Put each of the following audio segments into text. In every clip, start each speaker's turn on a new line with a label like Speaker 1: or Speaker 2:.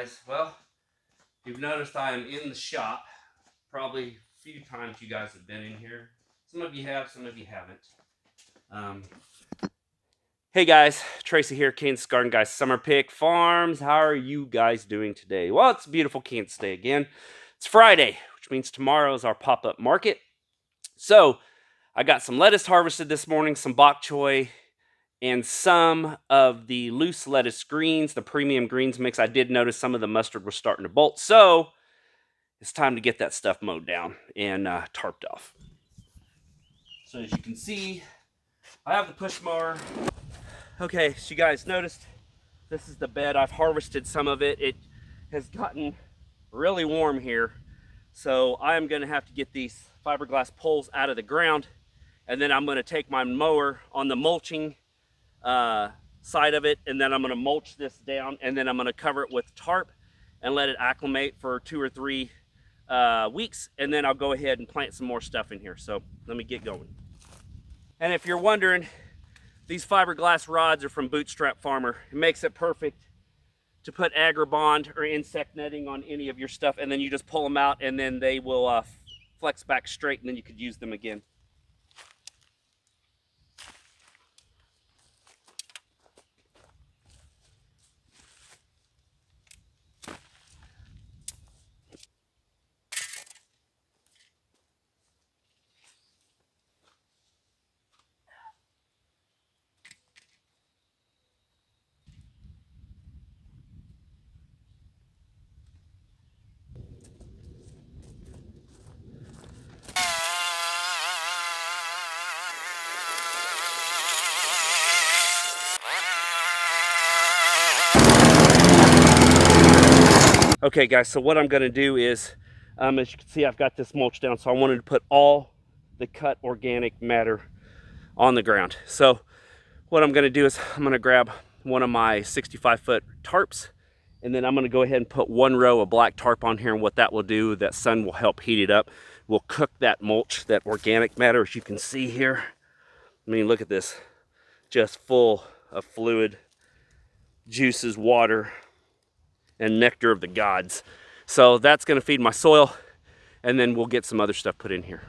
Speaker 1: guys. Well, you've noticed I am in the shop. Probably a few times you guys have been in here. Some of you have, some of you haven't. Hey guys, Tracy here, Kansas Garden Guy Summer Pick Farms. How are you guys doing today? Well, it's a beautiful Kansas day again. It's Friday, which means tomorrow is our pop-up market. So I got some lettuce harvested this morning, some bok choy, and some of the loose lettuce greens, the premium greens mix. I did notice some of the mustard was starting to bolt, so it's time to get that stuff mowed down and tarped off. So as you can see, I have the push mower. Okay, so you guys noticed this is the bed. I've harvested some of it. It has gotten really warm here, so I'm going to have to get these fiberglass poles out of the ground, and then I'm going to take my mower on the mulching side of it, and then I'm going to mulch this down, and then I'm going to cover it with tarp and let it acclimate for 2 or 3 weeks, and then I'll go ahead and plant some more stuff in here. So let me get going. And if you're wondering, these fiberglass rods are from Bootstrap Farmer. It makes it perfect to put agribond or insect netting on any of your stuff, and then you just pull them out, and then they will flex back straight, and then you could use them again. Okay guys, so what I'm going to do is, as you can see, I've got this mulch down, so I wanted to put all the cut organic matter on the ground. So what I'm going to do is I'm going to grab one of my 65-foot tarps, and then I'm going to go ahead and put 1 row of black tarp on here, and what that will do, that sun will help heat it up. We'll cook that mulch, that organic matter, as you can see here. I mean, look at this, just full of fluid, juices, water, and nectar of the gods. So that's going to feed my soil, and then we'll get some other stuff put in here.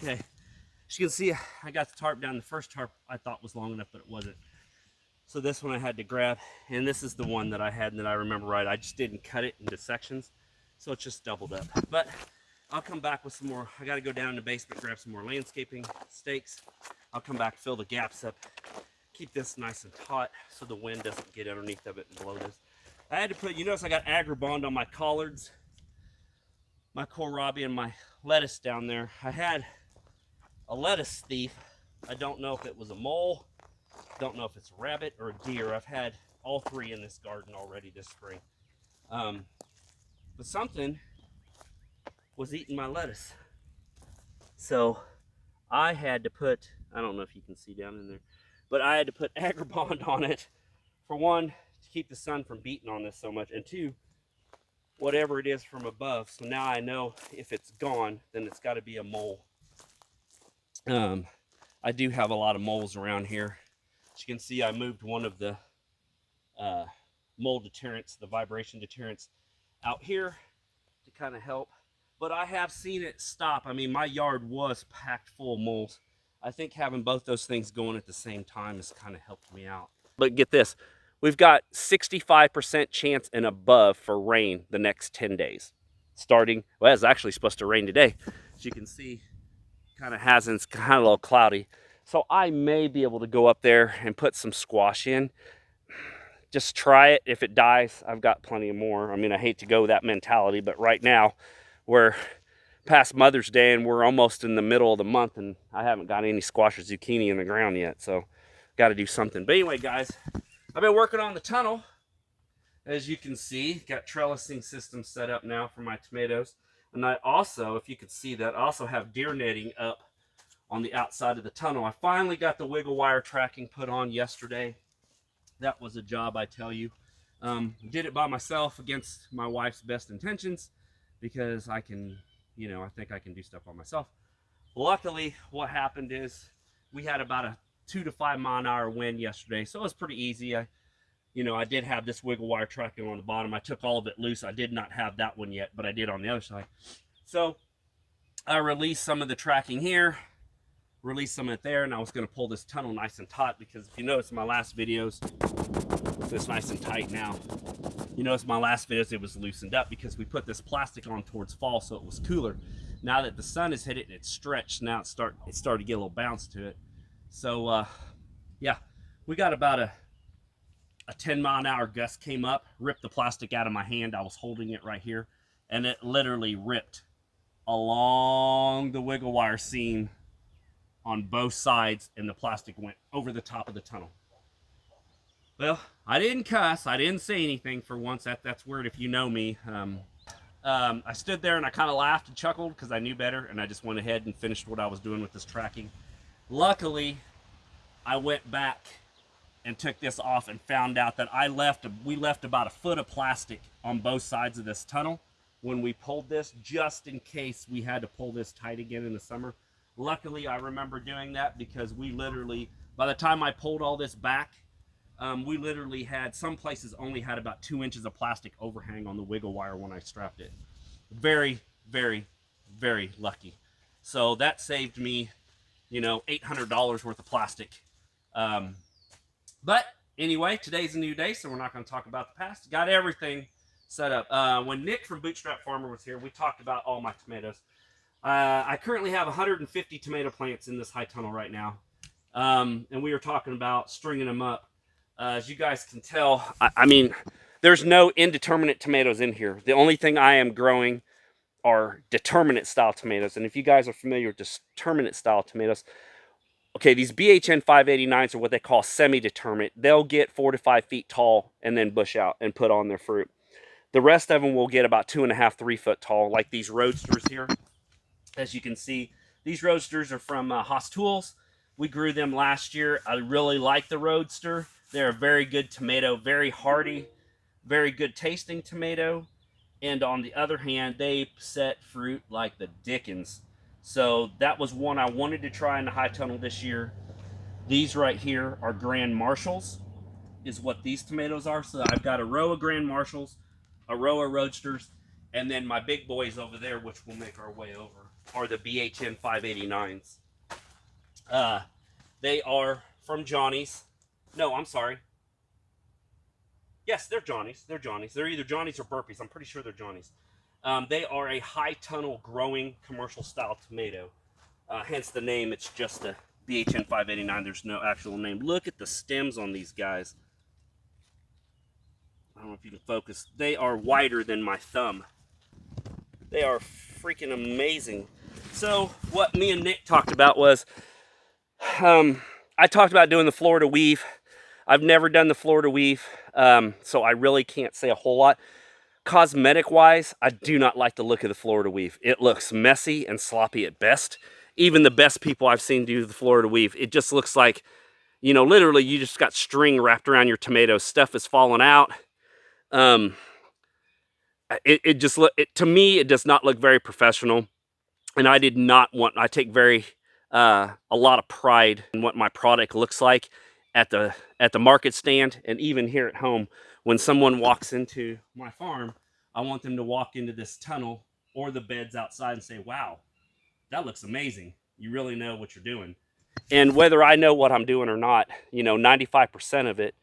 Speaker 1: Okay, as you can see, I got the tarp down. The first tarp I thought was long enough, but it wasn't. So this one I had to grab, and this is the one that I had, and that I remember right. I just didn't cut it into sections, so it's just doubled up. But I'll come back with some more. I got to go down in the basement, grab some more landscaping stakes. I'll come back, fill the gaps up, keep this nice and taut so the wind doesn't get underneath of it and blow this. I had to put, you notice I got agribond on my collards, my kohlrabi, and my lettuce down there. I had a lettuce thief. I don't know if it was a mole, don't know if it's a rabbit or a deer. I've had all 3 in this garden already this spring. But something was eating my lettuce. So I had to put, I don't know if you can see down in there, but I had to put agribond on it. For one, to keep the sun from beating on this so much, and 2, whatever it is from above. So now I know if it's gone, then it's got to be a mole. I do have a lot of moles around here. As you can see, I moved one of the mole deterrents, the vibration deterrents, out here to kind of help. But I have seen it stop. I mean, my yard was packed full of moles. I think having both those things going at the same time has kind of helped me out. But get this, we've got 65% chance and above for rain the next 10 days. Starting, well, it's actually supposed to rain today. As you can see, kind of hasn't, it's kind of a little cloudy. So I may be able to go up there and put some squash in. Just try it. If it dies, I've got plenty more. I mean, I hate to go that mentality, but right now we're past Mother's Day and we're almost in the middle of the month and I haven't got any squash or zucchini in the ground yet. So got to do something. But anyway, guys, I've been working on the tunnel. As you can see, got trellising system set up now for my tomatoes. And I also, if you could see that, I also have deer netting up on the outside of the tunnel. I finally got the wiggle wire tracking put on yesterday. That was a job, I tell you. Did it by myself against my wife's best intentions because I can, you know, I think I can do stuff by myself. Luckily, what happened is we had about a 2 to 5 mile an hour wind yesterday, so it was pretty easy. I did have this wiggle wire tracking on the bottom. I took all of it loose. I did not have that one yet, but I did on the other side. So I released some of the tracking here, released some of it there, and I was going to pull this tunnel nice and taut because if you notice in my last videos, it's nice and tight now. You notice my last videos, it was loosened up because we put this plastic on towards fall so it was cooler. Now that the sun has hit it and it's stretched, now it's starting to get a little bounce to it. So yeah, we got about a 10 mile an hour gust came up, ripped the plastic out of my hand. I was holding it right here, and it literally ripped along the wiggle wire seam on both sides, and the plastic went over the top of the tunnel. Well, I didn't cuss. I didn't say anything for once. That's weird if you know me. I stood there and I kind of laughed and chuckled because I knew better, and I just went ahead and finished what I was doing with this tracking. Luckily, I went back and took this off and found out that we left about a foot of plastic on both sides of this tunnel when we pulled this, just in case we had to pull this tight again in the summer. Luckily, I remember doing that because we literally, by the time I pulled all this back, we literally had, some places only had about 2 inches of plastic overhang on the wiggle wire when I strapped it. Very, very, very lucky. So that saved me, $800 worth of plastic. But anyway, today's a new day, so we're not going to talk about the past. Got everything set up. When Nick from Bootstrap Farmer was here, we talked about all my tomatoes. I currently have 150 tomato plants in this high tunnel right now. And we were talking about stringing them up. As you guys can tell, I mean, there's no indeterminate tomatoes in here. The only thing I am growing are determinate style tomatoes. And if you guys are familiar with determinate style tomatoes, okay, these BHN 589s are what they call semi-determinate. They'll get 4 to 5 feet tall and then bush out and put on their fruit. The rest of them will get about 2.5, 3 foot tall, like these roadsters here. As you can see, these roadsters are from Haas Tools. We grew them last year. I really like the roadster. They're a very good tomato, very hardy, very good tasting tomato. And on the other hand, they set fruit like the dickens. So that was one I wanted to try in the high tunnel this year. These right here are Grand Marshalls, is what these tomatoes are. So I've got a row of Grand Marshalls, a row of Roadsters, and then my big boys over there, which we'll make our way over, are the BHN 589s. They are from Johnny's. No, I'm sorry. Yes, they're Johnny's. They're Johnny's. They're either Johnny's or Burpees. I'm pretty sure they're Johnny's. They are a high tunnel growing commercial style tomato. Hence the name. It's just a BHN 589. There's no actual name. Look at the stems on these guys. I don't know if you can focus. They are wider than my thumb. They are freaking amazing. So what me and Nick talked about was, I talked about doing the Florida weave. I've never done the Florida weave, so I really can't say a whole lot. Cosmetic wise, I do not like the look of the Florida weave. It looks messy and sloppy at best. Even the best people I've seen do the Florida weave, it just looks like, literally you just got string wrapped around your tomatoes. Stuff is falling out. To me, it does not look very professional. And I take a lot of pride in what my product looks like at the market stand and even here at home. When someone walks into my farm, I want them to walk into this tunnel or the beds outside and say, wow, that looks amazing. You really know what you're doing. And whether I know what I'm doing or not, 95% of it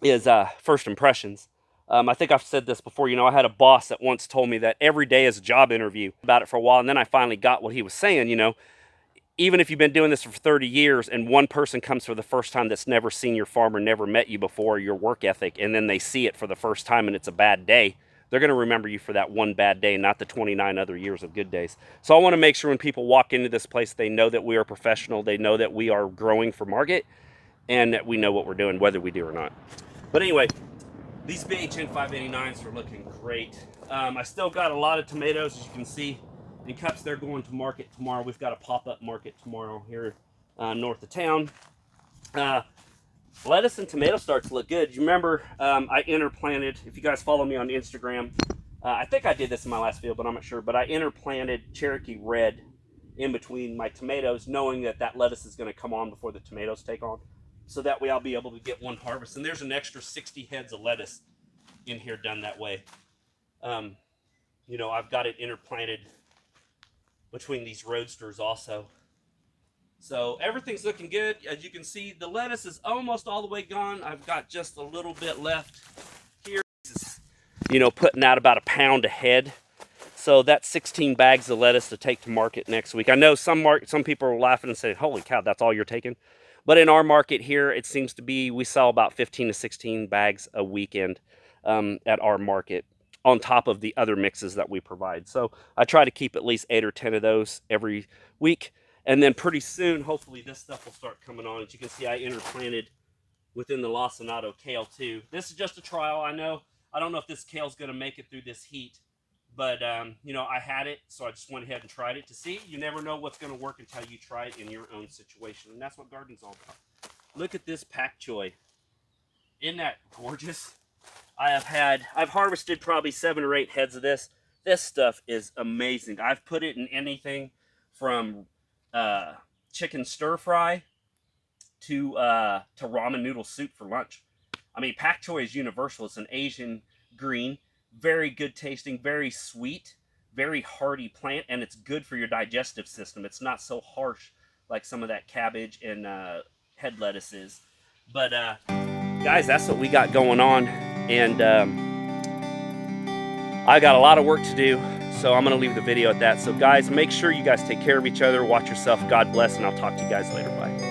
Speaker 1: is first impressions. I think I've said this before. I had a boss that once told me that every day is a job interview about it for a while. And then I finally got what he was saying. even if you've been doing this for 30 years and one person comes for the first time that's never seen your farm or never met you before, your work ethic, and then they see it for the first time and it's a bad day, they're going to remember you for that one bad day, not the 29 other years of good days. So I want to make sure when people walk into this place, they know that we are professional, they know that we are growing for market, and that we know what we're doing, whether we do or not. But anyway, these BHN 589s are looking great. I still got a lot of tomatoes, as you can see. In cups, they're going to market tomorrow. We've got a pop-up market tomorrow here north of town. Lettuce and tomato starts look good. You remember I interplanted, if you guys follow me on Instagram, I think I did this in my last video, but I'm not sure, but I interplanted Cherokee Red in between my tomatoes, knowing that that lettuce is going to come on before the tomatoes take on. So that way I'll be able to get one harvest. And there's an extra 60 heads of lettuce in here done that way. You know, I've got it interplanted between these roadsters also. So everything's looking good. As you can see, the lettuce is almost all the way gone. I've got just a little bit left here. You know, putting out about a pound a head. So that's 16 bags of lettuce to take to market next week. I know some people are laughing and saying, holy cow, that's all you're taking? But in our market here, it seems to be, we sell about 15 to 16 bags a weekend at our market, on top of the other mixes that we provide. So I try to keep at least 8 or 10 of those every week. And then pretty soon, hopefully this stuff will start coming on. As you can see, I interplanted within the lacinato kale too. This is just a trial. I don't know if this kale's gonna make it through this heat, but you know, I had it, so I just went ahead and tried it to see. You never know what's gonna work until you try it in your own situation. And that's what gardening's all about. Look at this pak choi. Isn't that gorgeous? I've harvested probably 7 or 8 heads of this. This stuff is amazing. I've put it in anything from chicken stir fry to ramen noodle soup for lunch. I mean, pak choi is universal. It's an Asian green, very good tasting, very sweet, very hearty plant, and it's good for your digestive system. It's not so harsh like some of that cabbage and head lettuce is. But guys, that's what we got going on. And I got a lot of work to do, so I'm going to leave the video at that. So guys, make sure you guys take care of each other, watch yourself, God bless, and I'll talk to you guys later. Bye.